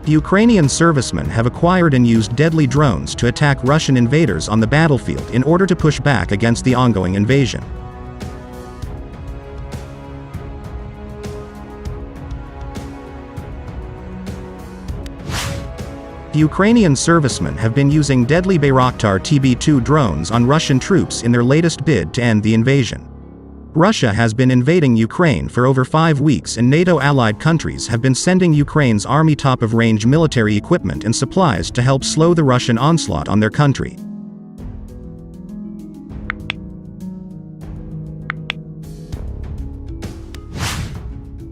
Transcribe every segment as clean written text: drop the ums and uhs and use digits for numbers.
Ukrainian servicemen have acquired and used deadly drones to attack Russian invaders on the battlefield in order to push back against the ongoing invasion. Ukrainian servicemen have been using deadly Bayraktar TB2 drones on Russian troops in their latest bid to end the invasion. Russia has been invading Ukraine for over 5 weeks, and NATO allied countries have been sending Ukraine's army top-of-range military equipment and supplies to help slow the Russian onslaught on their country.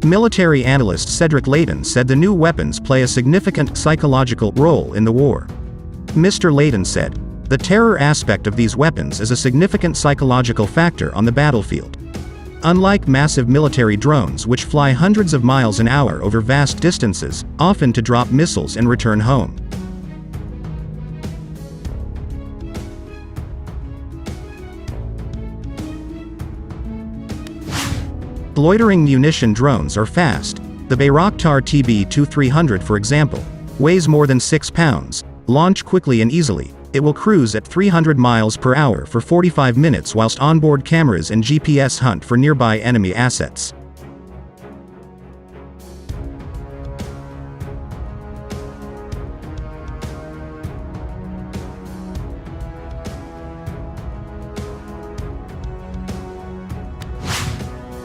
Military analyst Cedric Layton said the new weapons play a significant psychological role in the war. Mr. Layton said, "The terror aspect of these weapons is a significant psychological factor on the battlefield. Unlike massive military drones which fly hundreds of miles an hour over vast distances, often to drop missiles and return home. Loitering munition drones are fast. The Bayraktar TB2 300, for example, weighs more than 6 pounds, launch quickly and easily. It will cruise at 300 miles per hour for 45 minutes whilst onboard cameras and GPS hunt for nearby enemy assets."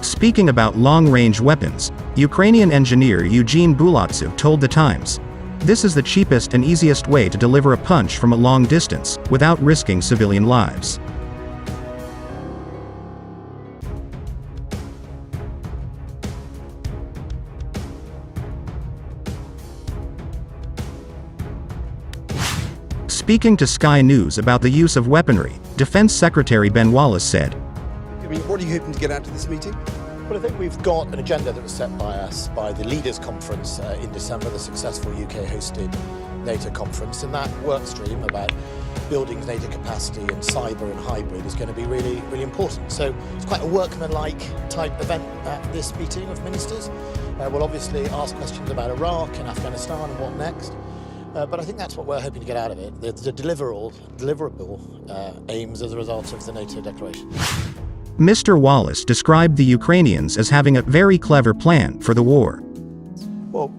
Speaking about long-range weapons, Ukrainian engineer Eugene Bulatsev told The Times, "This is the cheapest and easiest way to deliver a punch from a long distance, without risking civilian lives." Speaking to Sky News about the use of weaponry, Defense Secretary Ben Wallace said, "What are you hoping to get out of this meeting?" Well, I think we've got an agenda that was set by us by the Leaders' Conference in December, the successful UK-hosted NATO conference, and that work stream about building NATO capacity and cyber and hybrid is going to be really, really important. So it's quite a workmanlike type event at this meeting of ministers. We'll obviously ask questions about Iraq and Afghanistan and what next. But I think that's what we're hoping to get out of it, the deliverable aims as a result of the NATO declaration. Mr. Wallace described the Ukrainians as having a very clever plan for the war. Well,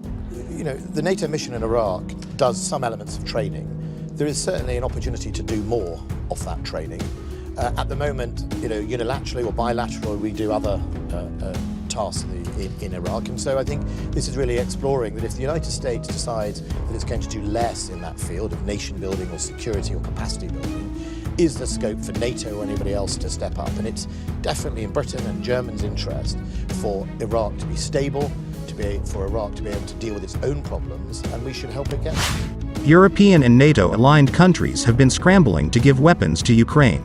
the NATO mission in Iraq does some elements of training. There is certainly an opportunity to do more of that training. At the moment, unilaterally or bilaterally, we do other tasks in Iraq. And so I think this is really exploring that if the United States decides that it's going to do less in that field of nation building or security or capacity building, is there scope for NATO or anybody else to step up? And it's definitely in Britain and Germany's interest for Iraq to be stable, for Iraq to be able to deal with its own problems, and we should help it get there. European and NATO-aligned countries have been scrambling to give weapons to Ukraine.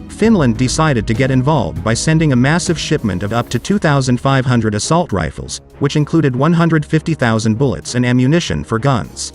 Finland decided to get involved by sending a massive shipment of up to 2,500 assault rifles, which included 150,000 bullets and ammunition for guns.